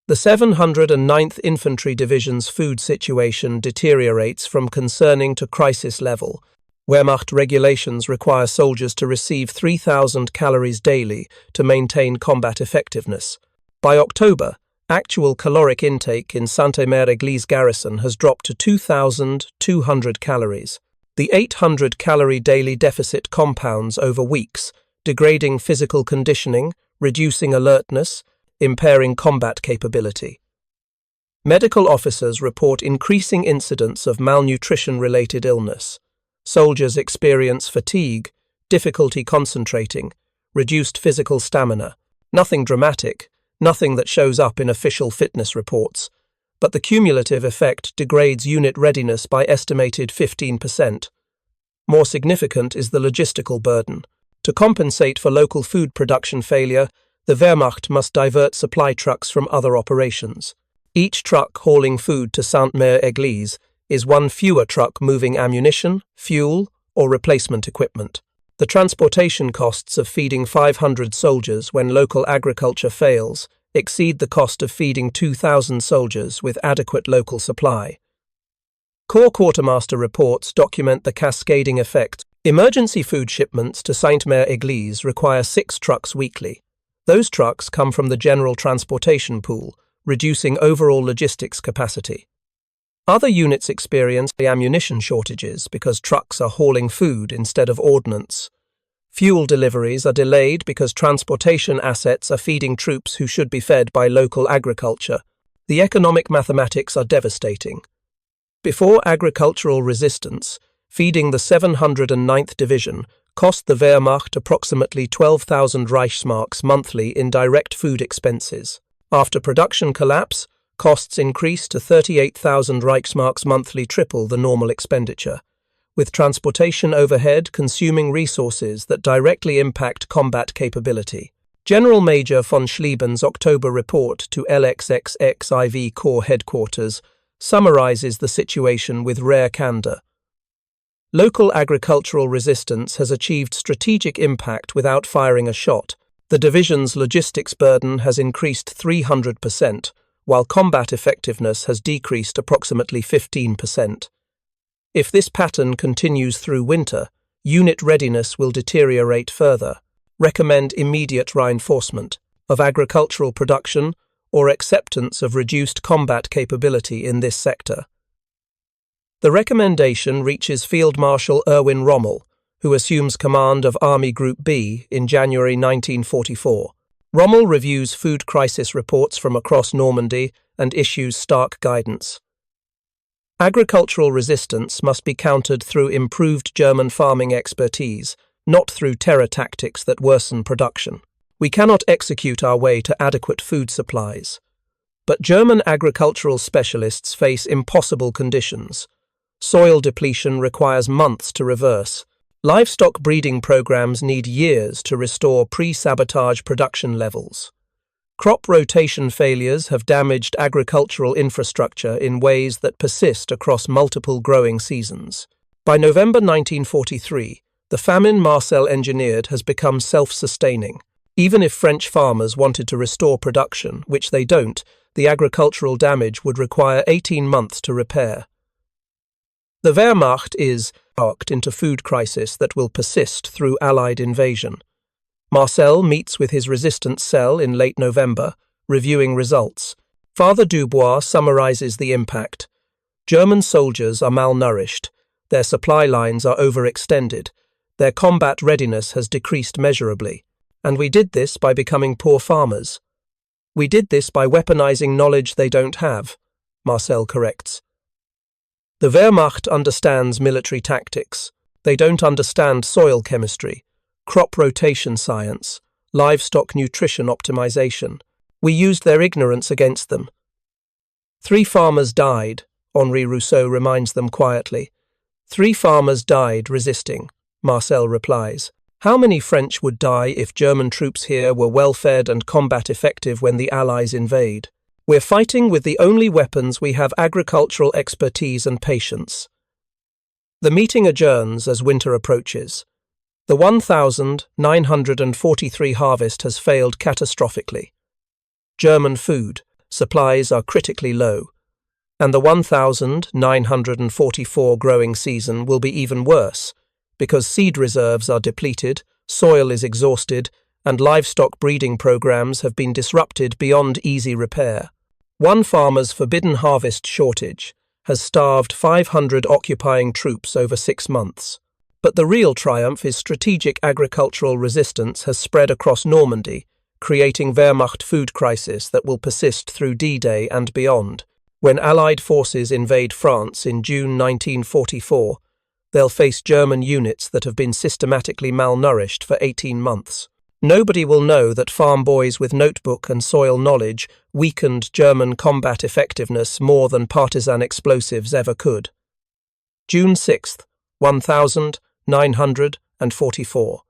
The 709th Infantry Division's food situation deteriorates from concerning to crisis level. Wehrmacht regulations require soldiers to receive 3,000 calories daily to maintain combat effectiveness. By October, actual caloric intake in Sainte-Mère-Église garrison has dropped to 2,200 calories. The 800-calorie daily deficit compounds over weeks, degrading physical conditioning, reducing alertness, impairing combat capability. Medical officers report increasing incidents of malnutrition-related illness. Soldiers experience fatigue, difficulty concentrating, reduced physical stamina. Nothing dramatic, nothing that shows up in official fitness reports, but the cumulative effect degrades unit readiness by estimated 15%. More significant is the logistical burden. To compensate for local food production failure, the Wehrmacht must divert supply trucks from other operations. Each truck hauling food to Sainte-Mère-Église is one fewer truck moving ammunition, fuel, or replacement equipment. The transportation costs of feeding 500 soldiers when local agriculture fails exceed the cost of feeding 2,000 soldiers with adequate local supply. Corps Quartermaster reports document the cascading effect. Emergency food shipments to Sainte-Mère-Église require 6 trucks weekly. Those trucks come from the general transportation pool, reducing overall logistics capacity. Other units experience ammunition shortages because trucks are hauling food instead of ordnance. Fuel deliveries are delayed because transportation assets are feeding troops who should be fed by local agriculture. The economic mathematics are devastating. Before agricultural resistance, feeding the 709th Division cost the Wehrmacht approximately 12,000 Reichsmarks monthly in direct food expenses. After production collapse, costs increased to 38,000 Reichsmarks monthly, triple the normal expenditure, with transportation overhead consuming resources that directly impact combat capability. General Major von Schlieben's October report to LXXXIV Corps headquarters summarizes the situation with rare candor. Local agricultural resistance has achieved strategic impact without firing a shot. The division's logistics burden has increased 300%, while combat effectiveness has decreased approximately 15%. If this pattern continues through winter, unit readiness will deteriorate further. Recommend immediate reinforcement of agricultural production or acceptance of reduced combat capability in this sector. The recommendation reaches Field Marshal Erwin Rommel, who assumes command of Army Group B in January 1944. Rommel reviews food crisis reports from across Normandy and issues stark guidance. Agricultural resistance must be countered through improved German farming expertise, not through terror tactics that worsen production. We cannot execute our way to adequate food supplies. But German agricultural specialists face impossible conditions. Soil depletion requires months to reverse. Livestock breeding programs need years to restore pre-sabotage production levels. Crop rotation failures have damaged agricultural infrastructure in ways that persist across multiple growing seasons. By November 1943, the famine Marcel engineered has become self-sustaining. Even if French farmers wanted to restore production, which they don't, the agricultural damage would require 18 months to repair. The Wehrmacht is embarked into food crisis that will persist through Allied invasion. Marcel meets with his resistance cell in late November, reviewing results. Father Dubois summarizes the impact. German soldiers are malnourished, their supply lines are overextended, their combat readiness has decreased measurably, and we did this by becoming poor farmers. We did this by weaponizing knowledge they don't have, Marcel corrects. The Wehrmacht understands military tactics. They don't understand soil chemistry, crop rotation science, livestock nutrition optimization. We used their ignorance against them. 3 farmers died, Henri Rousseau reminds them quietly. 3 farmers died resisting, Marcel replies. How many French would die if German troops here were well-fed and combat effective when the Allies invade? We're fighting with the only weapons we have: agricultural expertise and patience. The meeting adjourns as winter approaches. The 1,943 harvest has failed catastrophically. German food supplies are critically low, and the 1,944 growing season will be even worse, because seed reserves are depleted, soil is exhausted, and livestock breeding programs have been disrupted beyond easy repair. One farmer's forbidden harvest shortage has starved 500 occupying troops over 6 months. But the real triumph is strategic agricultural resistance has spread across Normandy, creating Wehrmacht food crisis that will persist through D-Day and beyond. When Allied forces invade France in June 1944, they'll face German units that have been systematically malnourished for 18 months. Nobody will know that farm boys with notebook and soil knowledge weakened German combat effectiveness more than partisan explosives ever could. June 6, 1944.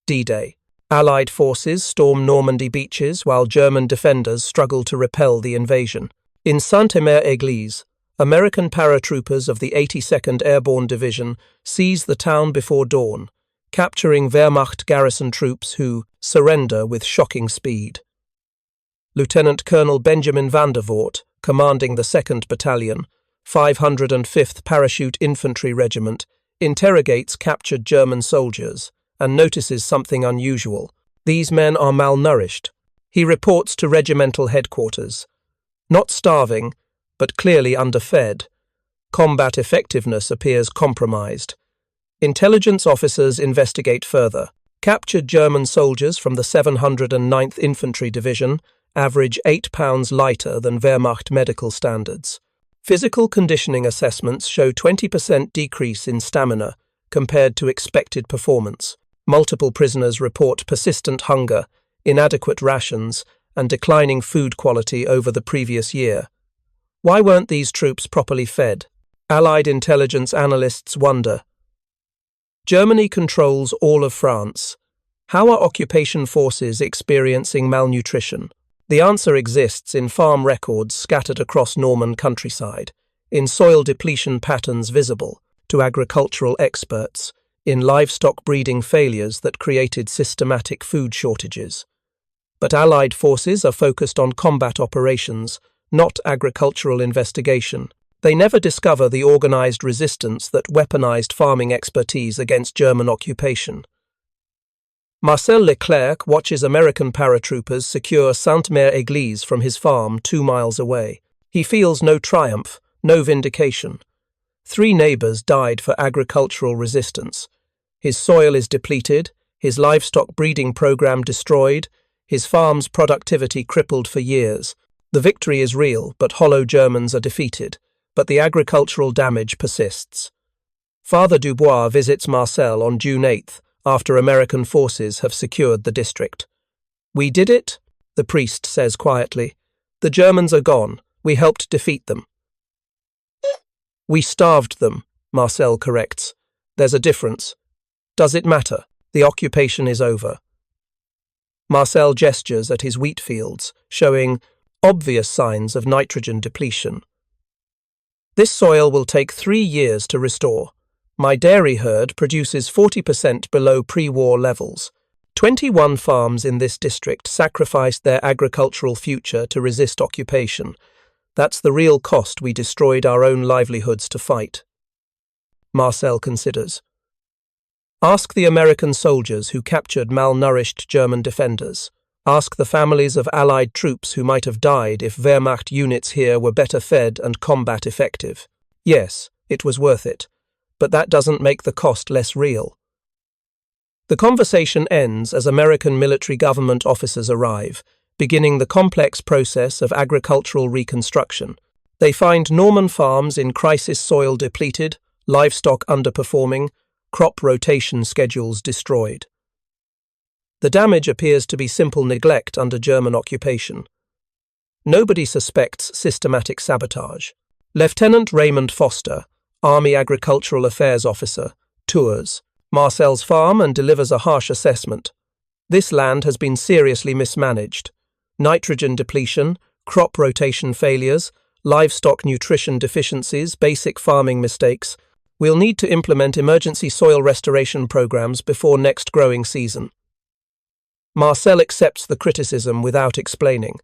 D-Day. Allied forces storm Normandy beaches while German defenders struggle to repel the invasion. In Sainte-Mère-Église, American paratroopers of the 82nd Airborne Division seize the town before dawn, capturing Wehrmacht garrison troops who surrender with shocking speed. Lieutenant Colonel Benjamin van der Voort, commanding the 2nd Battalion, 505th Parachute Infantry Regiment, interrogates captured German soldiers and notices something unusual. These men are malnourished. He reports to regimental headquarters. Not starving, but clearly underfed. Combat effectiveness appears compromised. Intelligence officers investigate further. Captured German soldiers from the 709th Infantry Division average 8 pounds lighter than Wehrmacht medical standards. Physical conditioning assessments show 20% decrease in stamina compared to expected performance. Multiple prisoners report persistent hunger, inadequate rations, and declining food quality over the previous year. Why weren't these troops properly fed? Allied intelligence analysts wonder. Germany controls all of France. How are occupation forces experiencing malnutrition? The answer exists in farm records scattered across Norman countryside, in soil depletion patterns visible to agricultural experts, in livestock breeding failures that created systematic food shortages. But Allied forces are focused on combat operations, not agricultural investigation. They never discover the organized resistance that weaponized farming expertise against German occupation. Marcel Leclerc watches American paratroopers secure Sainte-Mère-Église from his farm 2 miles away. He feels no triumph, no vindication. 3 neighbors died for agricultural resistance. His soil is depleted, his livestock breeding program destroyed, his farm's productivity crippled for years. The victory is real, but hollow Germans are defeated. but the agricultural damage persists. Father Dubois visits Marcel on June 8th after American forces have secured the district. "We did it," the priest says quietly. "The Germans are gone. We helped defeat them." "We starved them," Marcel corrects. "There's a difference. Does it matter? The occupation is over." Marcel gestures at his wheat fields, showing obvious signs of nitrogen depletion. "This soil will take 3 years to restore. My dairy herd produces 40% below pre-war levels. 21 farms in this district sacrificed their agricultural future to resist occupation. That's the real cost we destroyed our own livelihoods to fight." Marcel considers. "Ask the American soldiers who captured malnourished German defenders. Ask the families of Allied troops who might have died if Wehrmacht units here were better fed and combat effective. Yes, it was worth it, but that doesn't make the cost less real." The conversation ends as American military government officers arrive, beginning the complex process of agricultural reconstruction. They find Norman farms in crisis, soil depleted, livestock underperforming, crop rotation schedules destroyed. The damage appears to be simple neglect under German occupation. Nobody suspects systematic sabotage. Lieutenant Raymond Foster, Army Agricultural Affairs Officer, tours Marcel's farm and delivers a harsh assessment. This land has been seriously mismanaged. Nitrogen depletion, crop rotation failures, livestock nutrition deficiencies, basic farming mistakes. We'll need to implement emergency soil restoration programs before next growing season. Marcel accepts the criticism without explaining.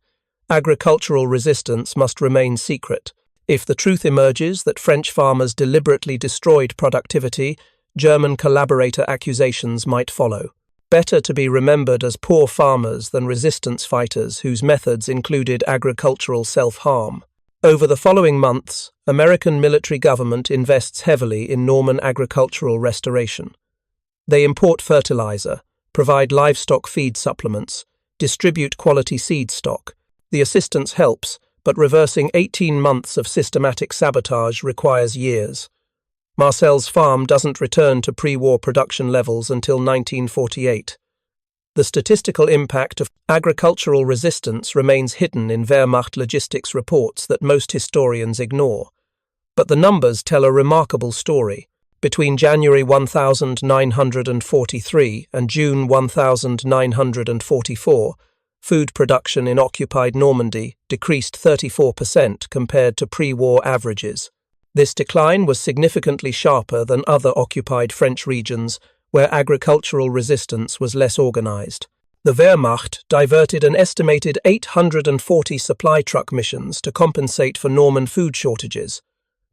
Agricultural resistance must remain secret. If the truth emerges that French farmers deliberately destroyed productivity, German collaborator accusations might follow. Better to be remembered as poor farmers than resistance fighters whose methods included agricultural self-harm. Over the following months, American military government invests heavily in Norman agricultural restoration. They import fertilizer, provide livestock feed supplements, distribute quality seed stock. The assistance helps, but reversing 18 months of systematic sabotage requires years. Marcel's farm doesn't return to pre-war production levels until 1948. The statistical impact of agricultural resistance remains hidden in Wehrmacht logistics reports that most historians ignore. But the numbers tell a remarkable story. Between January 1943 and June 1944, food production in occupied Normandy decreased 34% compared to pre-war averages. This decline was significantly sharper than other occupied French regions, where agricultural resistance was less organized. The Wehrmacht diverted an estimated 840 supply truck missions to compensate for Norman food shortages,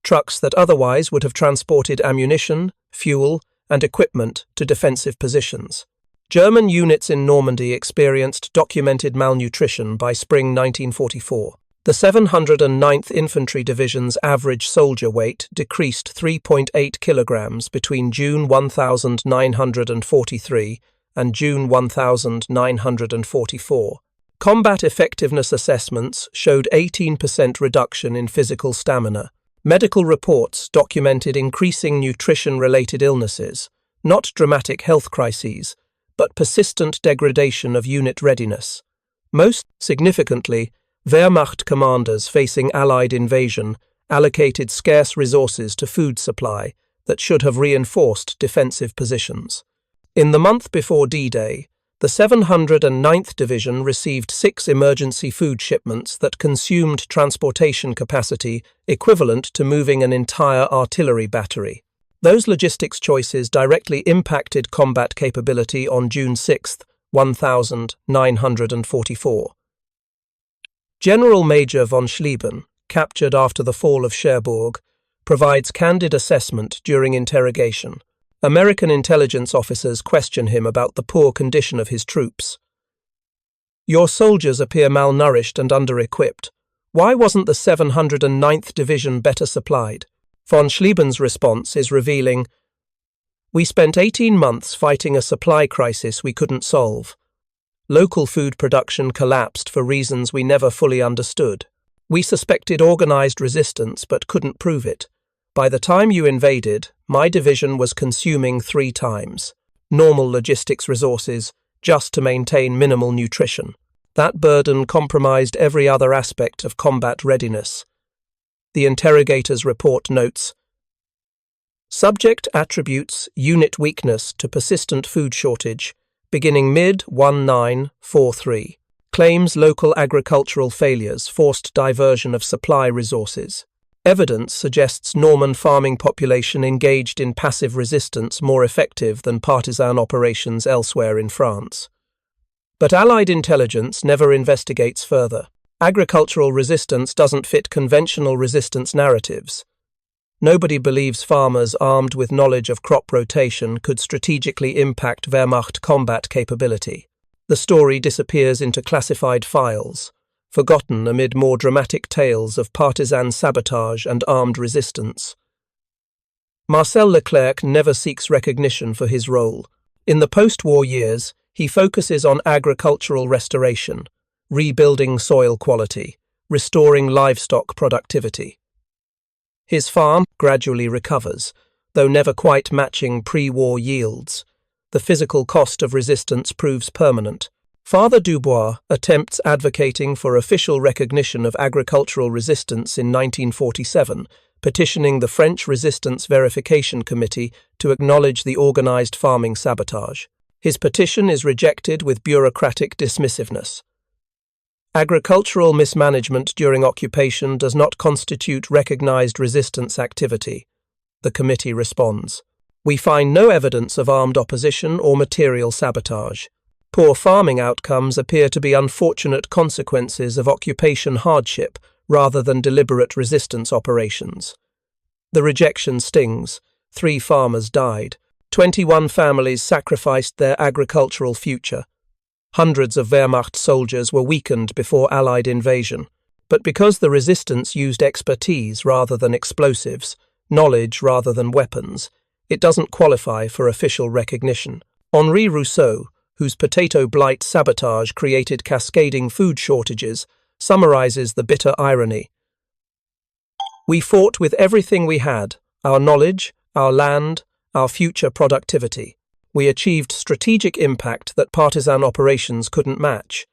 trucks that otherwise would have transported ammunition, fuel, and equipment to defensive positions. German units in Normandy experienced documented malnutrition by spring 1944. The 709th Infantry Division's average soldier weight decreased 3.8 kilograms between June 1943 and June 1944. Combat effectiveness assessments showed 18% reduction in physical stamina. Medical reports documented increasing nutrition-related illnesses, not dramatic health crises, but persistent degradation of unit readiness. Most significantly, Wehrmacht commanders facing Allied invasion allocated scarce resources to food supply that should have reinforced defensive positions. In the month before D-Day, the 709th Division received 6 emergency food shipments that consumed transportation capacity equivalent to moving an entire artillery battery. Those logistics choices directly impacted combat capability on June 6, 1944. General Major von Schlieben, captured after the fall of Cherbourg, provides candid assessment during interrogation. American intelligence officers question him about the poor condition of his troops. "Your soldiers appear malnourished and under-equipped. Why wasn't the 709th Division better supplied?" Von Schlieben's response is revealing. "We spent 18 months fighting a supply crisis we couldn't solve. Local food production collapsed for reasons we never fully understood. We suspected organized resistance but couldn't prove it. By the time you invaded, my division was consuming 3 times normal logistics resources just to maintain minimal nutrition. That burden compromised every other aspect of combat readiness. The interrogator's report notes, subject attributes unit weakness to persistent food shortage, beginning mid-1943. Claims local agricultural failures forced diversion of supply resources. Evidence suggests Norman farming population engaged in passive resistance more effective than partisan operations elsewhere in France. But Allied intelligence never investigates further. Agricultural resistance doesn't fit conventional resistance narratives. Nobody believes farmers armed with knowledge of crop rotation could strategically impact Wehrmacht combat capability. The story disappears into classified files, forgotten amid more dramatic tales of partisan sabotage and armed resistance. Marcel Leclerc never seeks recognition for his role. In the post-war years, he focuses on agricultural restoration, rebuilding soil quality, restoring livestock productivity. His farm gradually recovers, though never quite matching pre-war yields. The physical cost of resistance proves permanent. Father Dubois attempts advocating for official recognition of agricultural resistance in 1947, petitioning the French Resistance Verification Committee to acknowledge the organized farming sabotage. His petition is rejected with bureaucratic dismissiveness. Agricultural mismanagement during occupation does not constitute recognized resistance activity. The committee responds, we find no evidence of armed opposition or material sabotage. Poor farming outcomes appear to be unfortunate consequences of occupation hardship rather than deliberate resistance operations. The rejection stings. 3 farmers died. 21 families sacrificed their agricultural future. Hundreds of Wehrmacht soldiers were weakened before Allied invasion. But because the resistance used expertise rather than explosives, knowledge rather than weapons, it doesn't qualify for official recognition. Henri Rousseau, whose potato blight sabotage created cascading food shortages, summarizes the bitter irony. We fought with everything we had, our knowledge, our land, our future productivity. We achieved strategic impact that partisan operations couldn't match.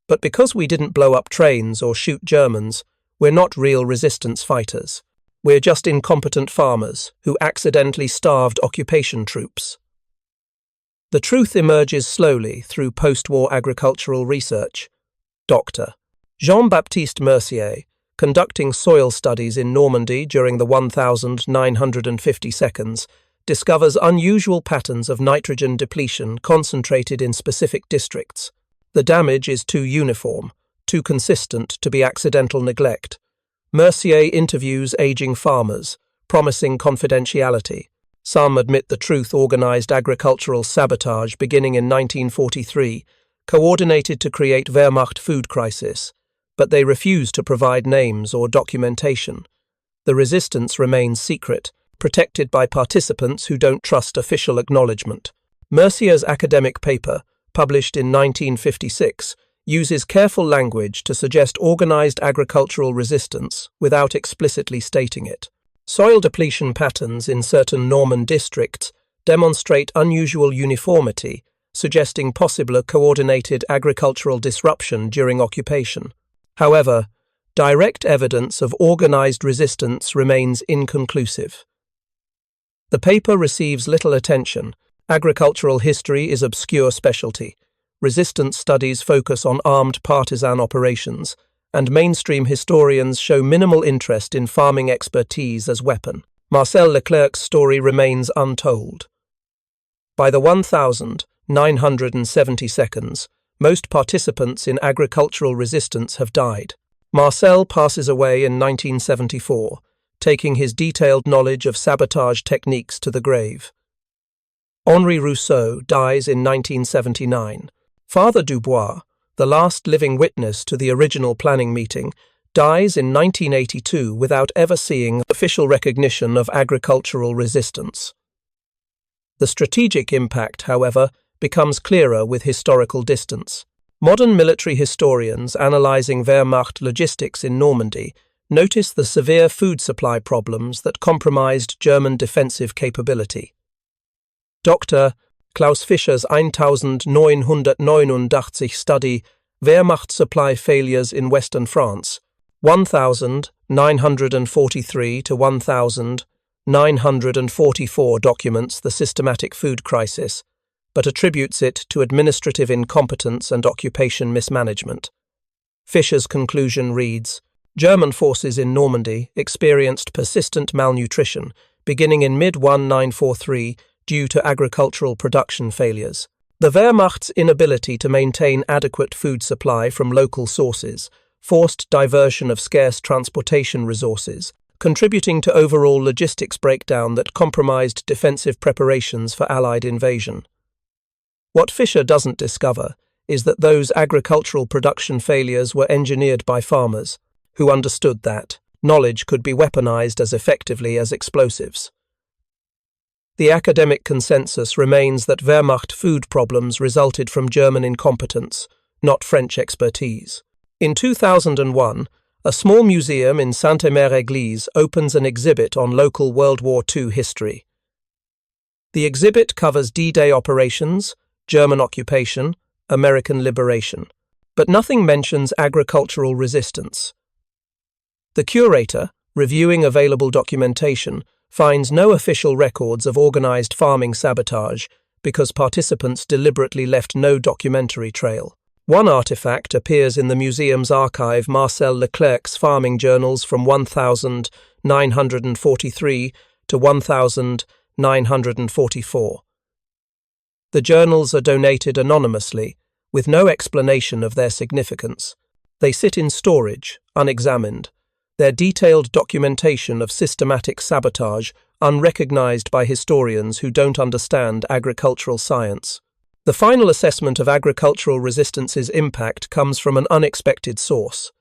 But because we didn't blow up trains or shoot Germans, we're not real resistance fighters. We're just incompetent farmers who accidentally starved occupation troops. The truth emerges slowly through post-war agricultural research. Dr. Jean-Baptiste Mercier, conducting soil studies in Normandy during the 1950 seconds, discovers unusual patterns of nitrogen depletion concentrated in specific districts. The damage is too uniform, too consistent to be accidental neglect. Mercier interviews aging farmers, promising confidentiality. Some admit the truth organized agricultural sabotage beginning in 1943, coordinated to create Wehrmacht food crisis, but they refuse to provide names or documentation. The resistance remains secret, protected by participants who don't trust official acknowledgement. Mercier's academic paper, published in 1956, uses careful language to suggest organized agricultural resistance without explicitly stating it. Soil depletion patterns in certain Norman districts demonstrate unusual uniformity, suggesting possible coordinated agricultural disruption during occupation. However, direct evidence of organized resistance remains inconclusive. The paper receives little attention. Agricultural history is obscure specialty. Resistance studies focus on armed partisan operations, and mainstream historians show minimal interest in farming expertise as weapon. Marcel Leclerc's story remains untold. By the 1970 seconds, most participants in agricultural resistance have died. Marcel passes away in 1974, taking his detailed knowledge of sabotage techniques to the grave. Henri Rousseau dies in 1979. Father Dubois, the last living witness to the original planning meeting, dies in 1982 without ever seeing official recognition of agricultural resistance. The strategic impact, however, becomes clearer with historical distance. Modern military historians analyzing Wehrmacht logistics in Normandy notice the severe food supply problems that compromised German defensive capability. Dr. Klaus Fischer's 1989 study Wehrmacht supply failures in Western France, 1943 to 1944 documents the systematic food crisis, but attributes it to administrative incompetence and occupation mismanagement. Fischer's conclusion reads, German forces in Normandy experienced persistent malnutrition beginning in mid-1943 due to agricultural production failures. The Wehrmacht's inability to maintain adequate food supply from local sources forced diversion of scarce transportation resources, contributing to overall logistics breakdown that compromised defensive preparations for Allied invasion. What Fischer doesn't discover is that those agricultural production failures were engineered by farmers, who understood that knowledge could be weaponized as effectively as explosives. The academic consensus remains that Wehrmacht food problems resulted from German incompetence, not French expertise. In 2001, a small museum in Sainte-Mère-Église opens an exhibit on local World War II history. The exhibit covers D-Day operations, German occupation, American liberation, but nothing mentions agricultural resistance. The curator, reviewing available documentation, finds no official records of organized farming sabotage because participants deliberately left no documentary trail. One artifact appears in the museum's archive, Marcel Leclerc's farming journals from 1943 to 1944. The journals are donated anonymously, with no explanation of their significance. They sit in storage, unexamined, their detailed documentation of systematic sabotage unrecognized by historians who don't understand agricultural science. The final assessment of agricultural resistance's impact comes from an unexpected source.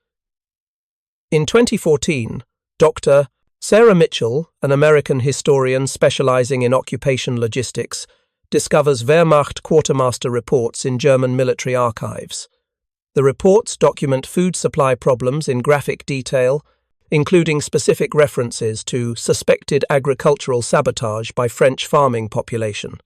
In 2014, Dr. Sarah Mitchell, an American historian specializing in occupation logistics, discovers Wehrmacht quartermaster reports in German military archives. The reports document food supply problems in graphic detail, including specific references to suspected agricultural sabotage by French farming population.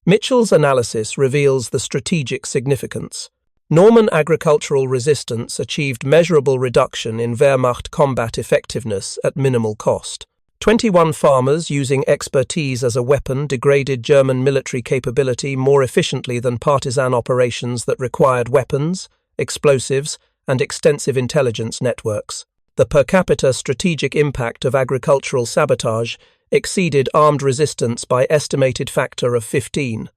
Mitchell's analysis reveals the strategic significance. Norman agricultural resistance achieved measurable reduction in Wehrmacht combat effectiveness at minimal cost. 21 farmers using expertise as a weapon degraded German military capability more efficiently than partisan operations that required weapons, explosives, and extensive intelligence networks. The per capita strategic impact of agricultural sabotage exceeded armed resistance by estimated factor of 15.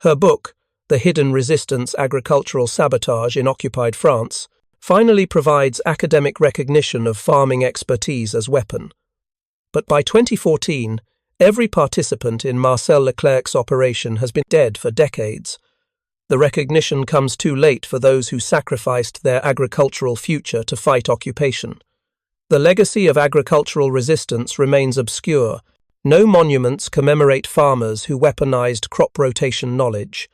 Her book, The Hidden Resistance Agricultural Sabotage in Occupied France, finally provides academic recognition of farming expertise as weapon. But by 2014, every participant in Marcel Leclerc's operation has been dead for decades. The recognition comes too late for those who sacrificed their agricultural future to fight occupation. The legacy of agricultural resistance remains obscure. No monuments commemorate farmers who weaponized crop rotation knowledge.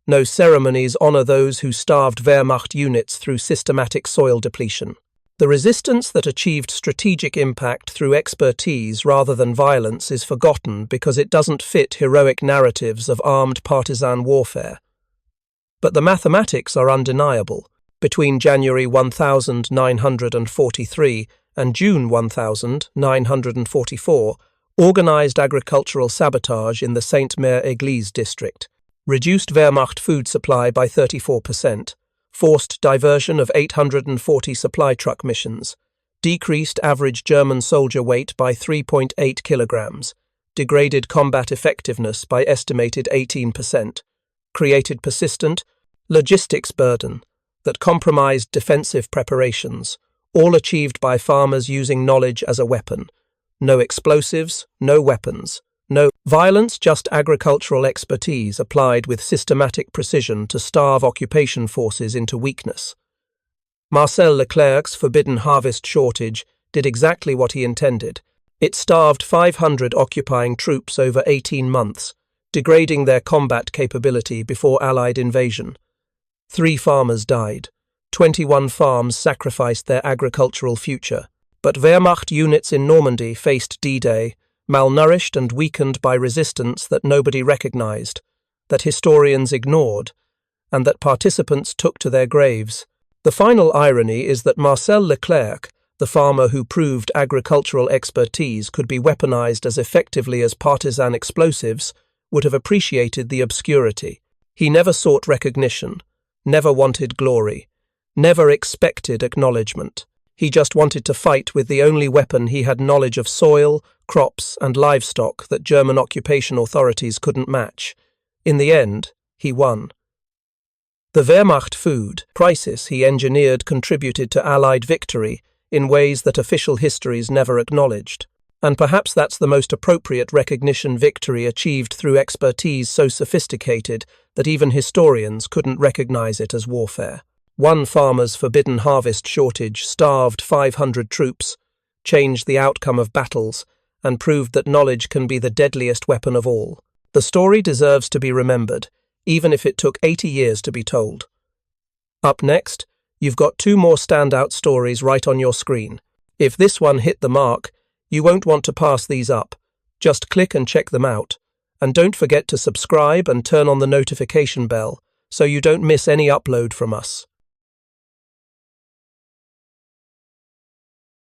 No ceremonies honor those who starved Wehrmacht units through systematic soil depletion. The resistance that achieved strategic impact through expertise rather than violence is forgotten because it doesn't fit heroic narratives of armed partisan warfare. But the mathematics are undeniable. Between January 1943 and June 1944, organized agricultural sabotage in the Sainte-Mère-Église district reduced Wehrmacht food supply by 34%, forced diversion of 840 supply truck missions, decreased average German soldier weight by 3.8 kilograms, degraded combat effectiveness by estimated 18%, created persistent logistics burden that compromised defensive preparations, all achieved by farmers using knowledge as a weapon. No explosives, no weapons, no violence, just agricultural expertise applied with systematic precision to starve occupation forces into weakness. Marcel Leclerc's forbidden harvest shortage did exactly what he intended. It starved 500 occupying troops over 18 months, degrading their combat capability before Allied invasion. 3 farmers died. 21 farms sacrificed their agricultural future. But Wehrmacht units in Normandy faced D-Day, malnourished and weakened by resistance that nobody recognized, that historians ignored, and that participants took to their graves. The final irony is that Marcel Leclerc, the farmer who proved agricultural expertise could be weaponized as effectively as partisan explosives, would have appreciated the obscurity. He never sought recognition, never wanted glory, never expected acknowledgement. He just wanted to fight with the only weapon he had knowledge of: soil, crops, and livestock that German occupation authorities couldn't match. In the end, he won. The Wehrmacht food crisis he engineered contributed to Allied victory in ways that official histories never acknowledged. And perhaps that's the most appropriate recognition: victory achieved through expertise so sophisticated that even historians couldn't recognize it as warfare. One farmer's forbidden harvest shortage starved 500 troops, changed the outcome of battles, and proved that knowledge can be the deadliest weapon of all. The story deserves to be remembered, even if it took 80 years to be told. Up next, you've got 2 more standout stories right on your screen. If this one hit the mark, you won't want to pass these up. Just click and check them out. And don't forget to subscribe and turn on the notification bell so you don't miss any upload from us.